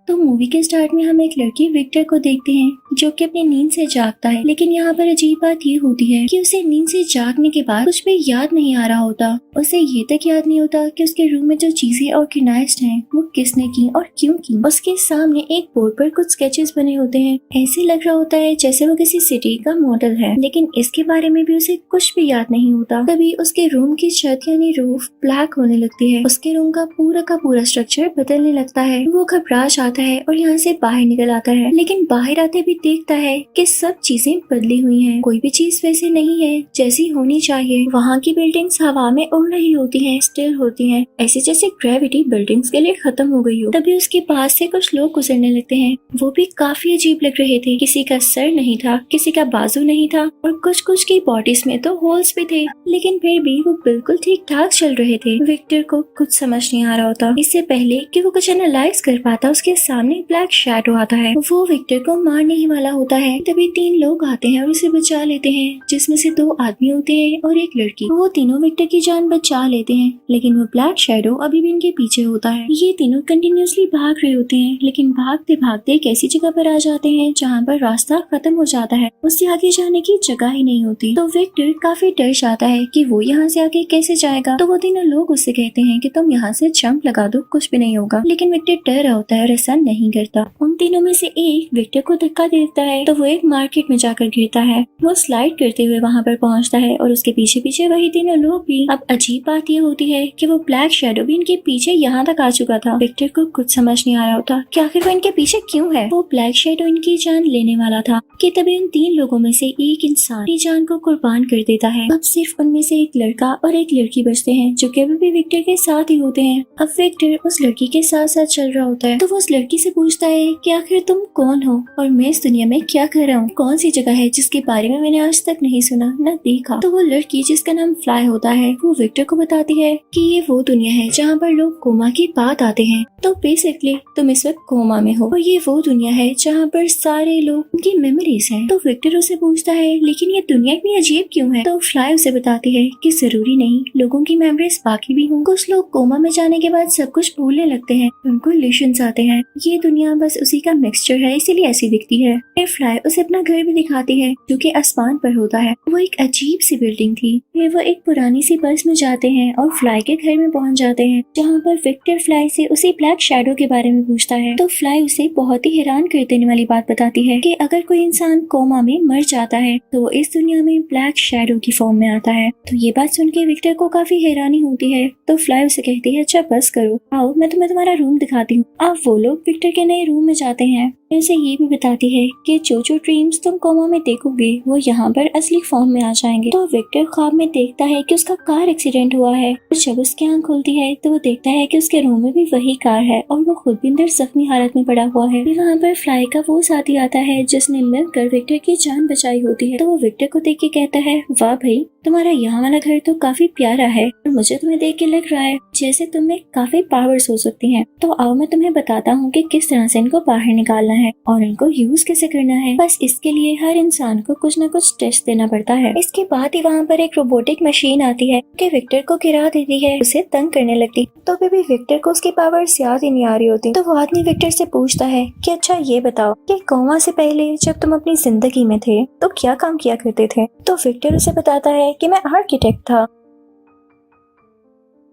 तो मूवी के स्टार्ट में हम एक लड़की विक्टर को देखते हैं जो कि अपनी नींद से जागता है। लेकिन यहाँ पर अजीब बात ये होती है कि उसे नींद से जागने के बाद कुछ भी याद नहीं आ रहा होता। उसे ये तक याद नहीं होता कि उसके रूम में जो चीजें ऑर्गेनाइज्ड हैं वो किसने की और क्यों की। उसके सामने एक बोर्ड पर कुछ स्केचेस बने होते हैं। ऐसे लग रहा होता है जैसे वो किसी सिटी का मॉडल है, लेकिन इसके बारे में भी उसे कुछ भी याद नहीं होता। तभी उसके रूम की छत यानी रूफ ब्लैक होने लगती है। उसके रूम का पूरा स्ट्रक्चर बदलने लगता है। वो घबरा जाता है और यहाँ से बाहर निकल आता है, लेकिन बाहर आते भी देखता है कि सब चीजें बदली हुई हैं। कोई भी चीज वैसे नहीं है जैसी होनी चाहिए। वहाँ की बिल्डिंग्स हवा में उड़ रही होती हैं, स्टिल होती हैं, ऐसे जैसे ग्रेविटी बिल्डिंग्स के लिए खत्म हो गई हो। तभी उसके पास से कुछ लोग गुजरने लगते हैं। वो भी काफी अजीब लग रहे थे। किसी का सर नहीं था, किसी का बाजू नहीं था और कुछ की बॉडीज में तो होल्स भी थे, लेकिन फिर भी वो बिल्कुल ठीक ठाक चल रहे थे। विक्टर को कुछ समझ नहीं आ रहा होता। इससे पहले कि वो कुछ एनालाइज कर पाता, उसके सामने ब्लैक शैडो आता है। वो विक्टर को मारने ही वाला होता है। तभी 3 लोग आते हैं और उसे बचा लेते हैं, जिसमें से 2 आदमी होते हैं और एक लड़की। वो तीनों विक्टर की जान बचा लेते हैं, लेकिन वो ब्लैक शैडो अभी भी इनके पीछे होता है। ये तीनों कंटिन्यूअसली भाग रहे होते हैं, लेकिन भागते भागते एक ऐसी जगह पर आ जाते हैं जहाँ पर रास्ता खत्म हो जाता है। उससे आगे जाने की जगह ही नहीं होती। तो विक्टर काफी डर जाता है कि वो यहाँ से आगे कैसे जाएगा। तो वो तीनों लोग उससे कहते हैं कि तुम यहाँ से जंप लगा दो, कुछ भी नहीं होगा। लेकिन विक्टर डर रहा होता है और ऐसा नहीं करता। उन तीनों में से एक विक्टर को धक्का देता है तो वो एक मार्केट में जाकर गिरता है। वो स्लाइड करते हुए वहाँ पर पहुँचता है और उसके पीछे पीछे वही तीनों लोग भी। अब अजीब बात ये होती है कि वो ब्लैक शैडो भी इनके पीछे यहाँ तक आ चुका था। विक्टर को कुछ समझ नहीं आ रहा होता कि आखिर वो इनके पीछे क्यों है। वो ब्लैक शैडो इनकी जान लेने वाला था कि तभी उन 3 लोगों में से एक इंसान अपनी जान को कुर्बान कर देता है। अब सिर्फ उनमें से एक लड़का और एक लड़की बचते हैं जो कि अभी भी विक्टर के साथ ही होते हैं। अब विक्टर उस लड़की के साथ साथ चल रहा होता है तो वो उस लड़की से पूछता है कि आखिर तुम कौन हो और मैं इस दुनिया में क्या कर रहा हूँ। कौन सी जगह है जिसके बारे में मैंने आज तक नहीं सुना न देखा। तो वो लड़की जिसका नाम फ्लाई होता है वो विक्टर को बताती है कि ये वो दुनिया है जहाँ पर लोग कोमा की बात आते हैं। तो बेसिकली तुम इस वक्त कोमा में हो और ये वो दुनिया है जहाँ पर सारे लोग उनकी मेमोरीज हैं। तो विक्टर उसे पूछता है लेकिन ये दुनिया इतनी अजीब क्यों है। तो फ्लाई उसे बताती है कि जरूरी नहीं लोगों की मेमोरीज बाकी भी हों। कुछ लोग कोमा में जाने के बाद सब कुछ भूलने लगते हैं, उनको इल्यूशंस आते हैं। ये दुनिया बस उसी का मिक्सचर है, इसीलिए ऐसी दिखती है। फिर फ्लाई उसे अपना घर भी दिखाती है जो कि आसमान पर होता है। वो एक अजीब सी बिल्डिंग थी। फिर वो एक पुरानी सी बस में जाते हैं और फ्लाई के घर में पहुंच जाते हैं, जहाँ पर विक्टर फ्लाई से उसी ब्लैक शैडो के बारे में पूछता है। तो फ्लाई उसे बहुत ही हैरान कर देने वाली बात बताती है कि अगर कोई इंसान कोमा में मर जाता है तो वो इस दुनिया में ब्लैक शैडो की फॉर्म में आता है। तो ये बात सुन के विक्टर को काफी हैरानी होती है। तो फ्लाई उसे कहती है अच्छा बस करो, आओ मैं तुम्हें तुम्हारा रूम दिखाती हूँ। अब वो लोग विक्टर के नए रूम में जाते हैं। उसे ये भी बताती है कि जो ड्रीम्स तुम कोमा में देखोगे वो यहाँ पर असली फॉर्म में आ जाएंगे। तो विक्टर ख्वाब में देखता है कि उसका कार एक्सीडेंट हुआ है। जब उसकी आंख खुलती है तो वो देखता है कि उसके रूम में भी वही कार है और वो खुद भी अंदर जख्मी हालत में पड़ा हुआ है। फिर वहाँ पर फ्लाई का वो साथी आता है जिसने मिलकर विक्टर की जान बचाई होती है। तो वो विक्टर को देख के कहता है वाह भाई, तुम्हारा यहाँ वाला घर तो काफी प्यारा है और मुझे तुम्हें देख के लग रहा है जैसे तुम्हें काफी पावर्स हो सकती हैं। तो आओ मैं तुम्हें बताता हूँ कि किस तरह से इनको बाहर निकालना है और इनको यूज कैसे करना है। बस इसके लिए हर इंसान को कुछ न कुछ टेस्ट देना पड़ता है। इसके बाद ही वहाँ पर एक रोबोटिक मशीन आती है कि विक्टर को गिरा देती है, उसे तंग करने लगती। तो भी विक्टर को उसकी पावर्स याद ही नहीं आ रही होती। तो वो आदमी विक्टर से पूछता है कि अच्छा ये बताओ कि कोमा से पहले जब तुम अपनी जिंदगी में थे तो क्या काम किया करते थे। तो विक्टर उसे बताता है कि मैं आर्किटेक्ट था।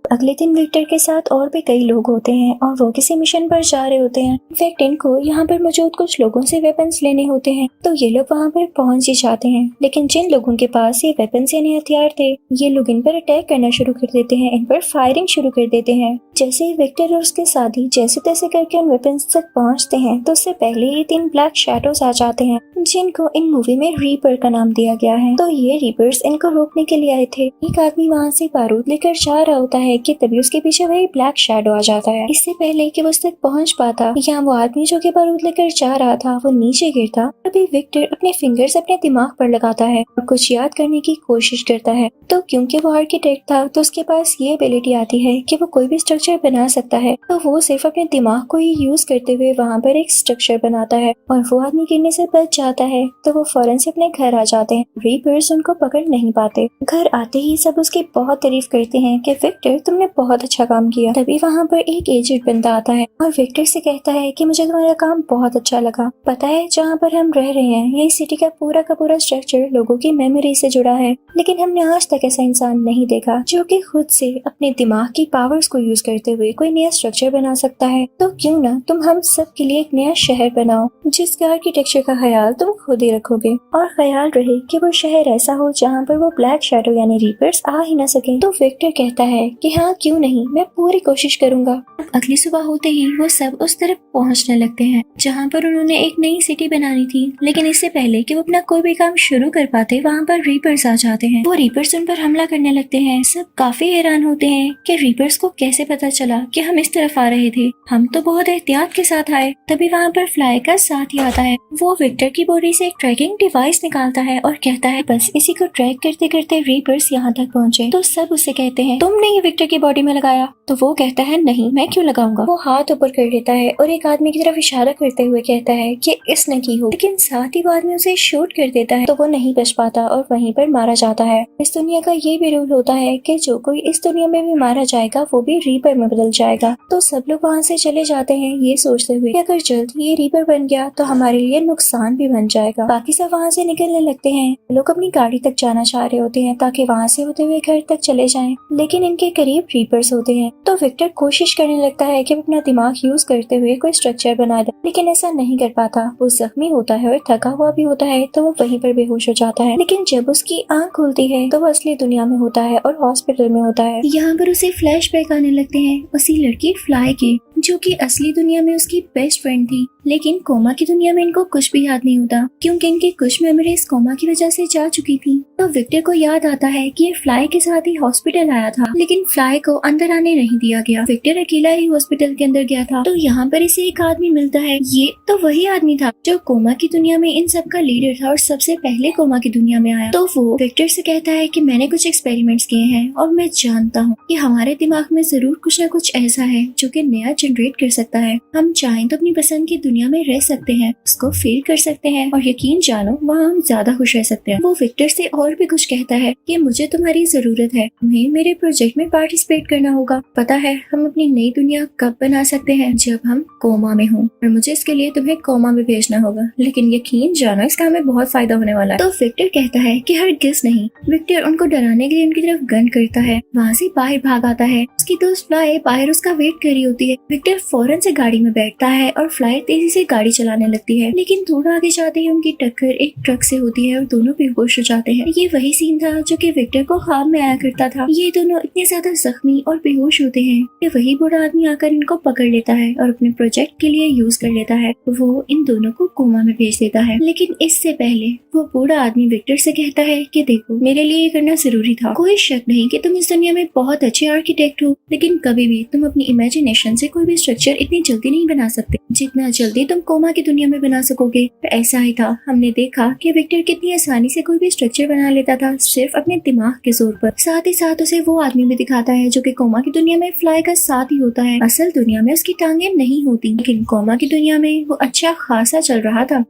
अगले दिन विक्टर के साथ और भी कई लोग होते हैं और वो किसी मिशन पर जा रहे होते हैं। इनफैक्ट इनको यहाँ पर मौजूद कुछ लोगों से वेपन्स लेने होते हैं। तो ये लोग वहाँ पर पहुँच ही जाते हैं, लेकिन जिन लोगों के पास ये वेपन्स यानी हथियार थे ये लोग इन पर अटैक करना शुरू कर देते हैं, इन पर फायरिंग शुरू कर देते हैं। जैसे ही विक्टर और उसके साथी जैसे तैसे करके उन वेपन्स तक पहुँचते हैं तो उससे पहले ये 3 ब्लैक शैडोज आ जाते हैं जिनको इन मूवी में रीपर का नाम दिया गया है। तो ये रीपर्स इनको रोकने के लिए आए थे। एक आदमी वहाँ से बारूद लेकर जा रहा होता है कि तभी उसके पीछे वही ब्लैक शैडो आ जाता है। इससे पहले कि वो उस तक पहुंच पाता या वो आदमी जो कि बारूद लेकर जा रहा था वो नीचे गिरता, तभी विक्टर अपने फिंगर्स अपने दिमाग पर लगाता है और कुछ याद करने की कोशिश करता है। तो क्योंकि वो आर्किटेक्ट था तो उसके पास ये एबिलिटी आती है कि वो कोई भी स्ट्रक्चर बना सकता है। तो वो सिर्फ अपने दिमाग को ही यूज करते हुए वहाँ पर एक स्ट्रक्चर बनाता है और वो आदमी गिरने से बच जाता है। तो वो फौरन से अपने घर आ जाते हैं। रीपर्स उनको पकड़ नहीं पाते। घर आते ही सब उसकी बहुत तारीफ करते हैं कि विक्टर तुमने बहुत अच्छा काम किया। तभी वहाँ पर एक एजेड बंदा आता है और विक्टर से कहता है कि मुझे तुम्हारा काम बहुत अच्छा लगा। पता है जहाँ पर हम रह रहे हैं यही सिटी का पूरा स्ट्रक्चर लोगों की मेमोरी से जुड़ा है, लेकिन हमने आज तक ऐसा इंसान नहीं देखा जो कि खुद से अपने दिमाग की पावर्स को यूज करते हुए कोई नया स्ट्रक्चर बना सकता है। तो क्यों ना तुम हम सब के लिए एक नया शहर बनाओ जिसके आर्किटेक्चर का ख्याल तुम खुद ही रखोगे, और ख्याल रहे कि वो शहर ऐसा हो जहाँ पर वो ब्लैक शैडो यानी रीपर्स आ ही ना सके। तो विक्टर कहता है कि हाँ क्यों नहीं, मैं पूरी कोशिश करूंगा। अगली सुबह होते ही वो सब उस तरफ पहुंचने लगते हैं जहाँ पर उन्होंने एक नई सिटी बनानी थी, लेकिन इससे पहले कि वो अपना कोई भी काम शुरू कर पाते वहाँ पर रीपर्स आ जाते हैं। वो रीपर्स उन पर हमला करने लगते हैं। सब काफी हैरान होते हैं कि रीपर्स को कैसे पता चला कि हम इस तरफ आ रहे थे, हम तो बहुत एहतियात के साथ आए। तभी वहाँ पर फ्लाई का साथ ही आता है। वो विक्टर की बॉडी से एक ट्रैकिंग डिवाइस निकालता है और कहता है बस इसी को ट्रैक करते करते रीपर्स यहाँ तक पहुँचे। तो सब उससे कहते हैं तुमने ये विक्टर की बॉडी में लगाया। तो वो कहता है नहीं, मैं क्यों लगाऊंगा। वो हाथ ऊपर कर लेता है और एक आदमी की तरफ इशारा करते हुए कहता है कि इसने की हो, लेकिन साथ ही वो आदमी उसे शूट कर देता है। तो वो नहीं बच पाता और वहीं पर मारा जाता है। इस दुनिया का ये भी रूल होता है कि जो कोई इस दुनिया में भी मारा जाएगा वो भी रीपर में बदल जाएगा। तो सब लोग वहाँ से चले जाते हैं ये सोचते हुए कि अगर जल्द ये रीपर बन गया तो हमारे लिए नुकसान भी बन जाएगा। बाकी सब वहाँ से निकलने लगते हैं। लोग अपनी गाड़ी तक जाना चाह रहे होते हैं ताकि वहाँ से होते हुए घर तक चले जाएं, लेकिन इनके करीब रीपर्स होते हैं। तो विक्टर कोशिश करने लगता है कि अपना दिमाग यूज करते हुए कोई स्ट्रक्चर बना दे, लेकिन ऐसा नहीं कर पाता। वो जख्मी होता है और थका हुआ भी होता है, तो वो वहीं पर बेहोश हो जाता है। लेकिन जब उसकी आंख खुलती है तो वो असली दुनिया में होता है और हॉस्पिटल में होता है। यहाँ पर उसे फ्लैशबैक आने लगते हैं उसी लड़की फ्लाई के, जो कि असली दुनिया में उसकी बेस्ट फ्रेंड थी, लेकिन कोमा की दुनिया में इनको कुछ भी याद नहीं होता क्योंकि इनकी कुछ मेमोरीज कोमा की वजह से जा चुकी थी। तो विक्टर को याद आता है कि ये फ्लाई के साथ ही हॉस्पिटल आया था, लेकिन फ्लाई को अंदर आने नहीं दिया गया। विक्टर अकेला ही हॉस्पिटल के अंदर गया था। तो यहाँ पर इसे एक आदमी मिलता है। ये तो वही आदमी था जो कोमा की दुनिया में इन सब का लीडर था और सबसे पहले कोमा की दुनिया में आया। तो वो विक्टर से कहता है कि मैंने कुछ एक्सपेरिमेंट्स किए हैं और मैं जानता हूँ कि हमारे दिमाग में जरूर कुछ न कुछ ऐसा है जो कि नया जनरेट कर सकता है। हम चाहें तो अपनी पसंद की दुनिया में रह सकते हैं, उसको फील कर सकते हैं और यकीन जानो वहाँ हम ज्यादा खुश रह सकते हैं। वो विक्टर से और भी कुछ कहता है कि मुझे तुम्हारी जरूरत है, तुम्हें मेरे प्रोजेक्ट में पार्टिसिपेट करना होगा। पता है हम अपनी नई दुनिया कब बना सकते हैं, जब हम कोमा में हों, और मुझे इसके लिए तुम्हें कोमा में भेजना होगा, लेकिन यकीन जानो इसका हमें बहुत फायदा होने वाला है। तो विक्टर कहता है कि हरगिज़ नहीं। विक्टर उनको डराने के लिए उनकी तरफ गन करता है। वहाँ से बाहर भाग आता है। उसकी दोस्त फ्लाई बाहर उसका वेट कर रही होती है। विक्टर फौरन से गाड़ी में बैठता है और फ्लाई तेजी से गाड़ी चलाने लगती है, लेकिन थोड़ा आगे जाते ही उनकी टक्कर एक ट्रक से होती है और दोनों बेहोश हो जाते हैं। ये वही सीन था जो कि विक्टर को ख्वाब में आया करता था। ये दोनों इतने ज्यादा जख्मी और बेहोश होते हैं कि वही बूढ़ा आदमी आकर इनको पकड़ लेता है और अपने प्रोजेक्ट के लिए यूज कर लेता है। वो इन दोनों को कोमा में भेज देता है, लेकिन इससे पहले वो बूढ़ा आदमी विक्टर से कहता है कि देखो मेरे लिए ये करना जरूरी था। कोई शक नहीं कि तुम इस दुनिया में बहुत अच्छे आर्किटेक्ट हो, लेकिन कभी भी तुम अपनी इमेजिनेशन से कोई भी स्ट्रक्चर इतनी जल्दी नहीं बना सकते जितना जल्दी तुम कोमा की दुनिया में बना सकोगे। तो ऐसा ही था। हमने देखा कि विक्टर कितनी आसानी से कोई भी स्ट्रक्चर बना लेता था सिर्फ अपने दिमाग के जोर पर। साथ ही साथ उसे वो आदमी भी दिखाता है जो कि कोमा की दुनिया में फ्लाई का साथ ही होता है। असल दुनिया में उसकी टांगे नहीं होती, लेकिन कोमा की दुनिया में वो अच्छा खासा चल रहा था।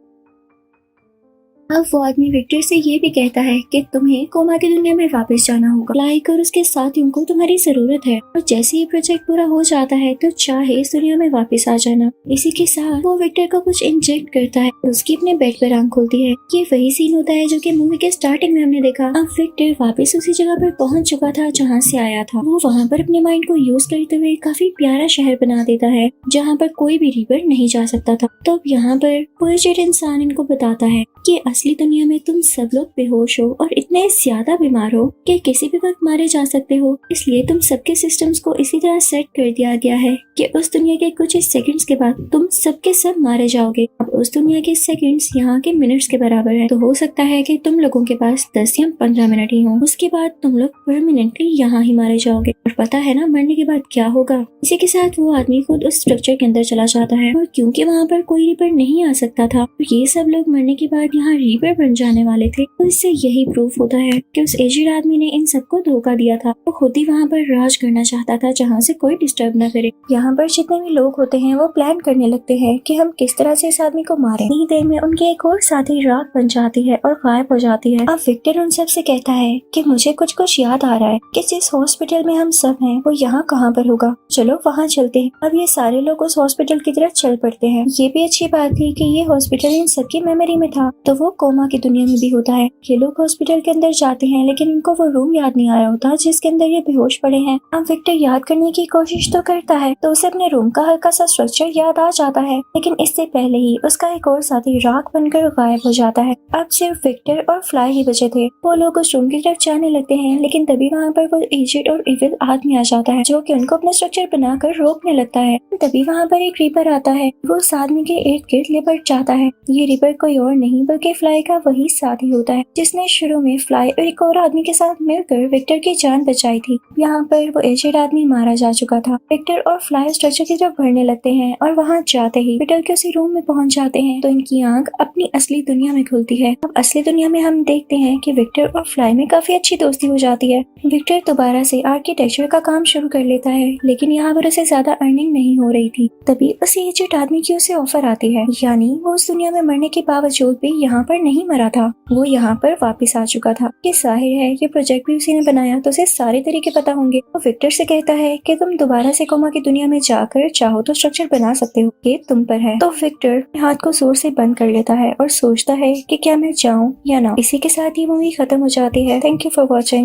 अब वो आदमी विक्टर से ये भी कहता है कि तुम्हें कोमा की दुनिया में वापस जाना होगा। लाइक और उसके साथियों को तुम्हारी जरूरत है, और जैसे ये प्रोजेक्ट पूरा हो जाता है तो चाहे इस दुनिया में वापस आ जाना। इसी के साथ वो विक्टर को कुछ इंजेक्ट करता है और उसकी अपने बेड पर आंख खुलती है। ये वही सीन होता है जो कि मूवी के स्टार्टिंग में हमने देखा। अब विक्टर वापस उसी जगह पर पहुंच चुका था जहाँ से आया था। वो वहाँ पर अपने माइंड को यूज करते हुए काफी प्यारा शहर बना देता है जहाँ पर कोई भी रीपर नहीं जा सकता था। तो अब यहाँ पर कोई इंसान इनको बताता है कि असली दुनिया में तुम सब लोग बेहोश हो और इतने ज्यादा बीमार हो कि किसी भी वक्त मारे जा सकते हो। इसलिए तुम सबके सिस्टम्स को इसी तरह सेट कर दिया गया है कि उस दुनिया के कुछ सेकंड्स के बाद तुम सबके सब मारे जाओगे। अब उस दुनिया के सेकंड्स यहाँ के मिनट्स के बराबर है, तो हो सकता है कि तुम लोगों के पास 10 या 15 मिनट ही हो। उसके बाद तुम लोग परमानेंटली यहाँ ही मारे जाओगे। और पता है ना मरने के बाद क्या होगा। इसी के साथ वो आदमी खुद उस स्ट्रक्चर के अंदर चला जाता है, और क्योंकि वहाँ पर कोई रीपर नहीं आ सकता था, तो ये सब लोग मरने के बाद यहाँ रीपर बन जाने वाले थे। तो इससे यही प्रूफ होता है कि उस एजेड आदमी ने इन सबको धोखा दिया था। वो खुद ही वहाँ पर राज करना चाहता था जहाँ से कोई डिस्टर्ब न करे। यहाँ पर जितने भी लोग होते हैं वो प्लान करने लगते हैं कि हम किस तरह से इस आदमी को मारें। इतनी देर में उनकी एक और साथी राख बन जाती है और गायब हो जाती है। अब विक्टर उन सब से कहता है कि मुझे कुछ कुछ याद आ रहा है कि जिस हॉस्पिटल में हम सब हैं वो यहाँ कहाँ पर होगा, चलो वहाँ चलते हैं। अब ये सारे लोग उस हॉस्पिटल की तरफ चल पड़ते हैं। ये भी अच्छी बात थी कि ये हॉस्पिटल इन सबकी मेमोरी में था, तो वो कोमा की दुनिया में भी होता है। ये लोग हॉस्पिटल के अंदर जाते हैं लेकिन इनको वो रूम याद नहीं आ रहा होता जिसके अंदर ये बेहोश पड़े हैं। अब विक्टर याद करने की कोशिश तो करता है तो उसे अपने रूम का हल्का सा स्ट्रक्चर याद आ जाता है, लेकिन इससे पहले ही उसका एक और साथी राख बनकर गायब हो जाता है। अब सिर्फ विक्टर और फ्लाई ही बचे थे। वो लोग उस रूम की तरफ जाने लगते हैं लेकिन तभी वहाँ पर वो एजेड और इविल आदमी आ जाता है जो कि उनको अपना स्ट्रक्चर बनाकर रोकने लगता है। तभी वहाँ पर एक रीपर आता है। वो उस आदमी के इर्द गिर्द लिपट जाता है। ये रीपर कोई और नहीं बल्कि फ्लाई का वही साथी होता है जिसने शुरू में फ्लाई और एक और आदमी के साथ मिलकर विक्टर की जान बचाई थी। यहाँ पर वो एजेड आदमी मारा जा चुका था। विक्टर और फ्लाई स्ट्रक्चर की तरफ बढ़ने लगते हैं और वहाँ जाते ही विक्टर के उसी रूम में पहुँच जाते हैं तो इनकी आंख अपनी असली दुनिया में खुलती है। अब असली दुनिया में हम देखते हैं कि विक्टर और फ्लाई में काफी अच्छी दोस्ती हो जाती है। विक्टर दोबारा से आर्किटेक्चर का काम शुरू कर लेता है लेकिन यहाँ पर उसे ज्यादा अर्निंग नहीं हो रही थी। तभी उस एजेड आदमी की उसे ऑफर आती है, यानी वो उस दुनिया में मरने के बावजूद भी यहाँ पर नहीं मरा था, वो यहाँ पर वापस आ चुका था। ये जाहिर है ये प्रोजेक्ट भी उसी ने बनाया तो उसे सारे तरीके पता होंगे। वो विक्टर से कहता है कि तुम दोबारा से कोमा की दुनिया में जाकर चाहो तो स्ट्रक्चर बना सकते हो, ये तुम पर है। तो विक्टर हाथ को जोर से बंद कर लेता है और सोचता है कि क्या मैं जाऊँ या ना। इसी के साथ ही मूवी खत्म हो जाती है। Thank you for watching.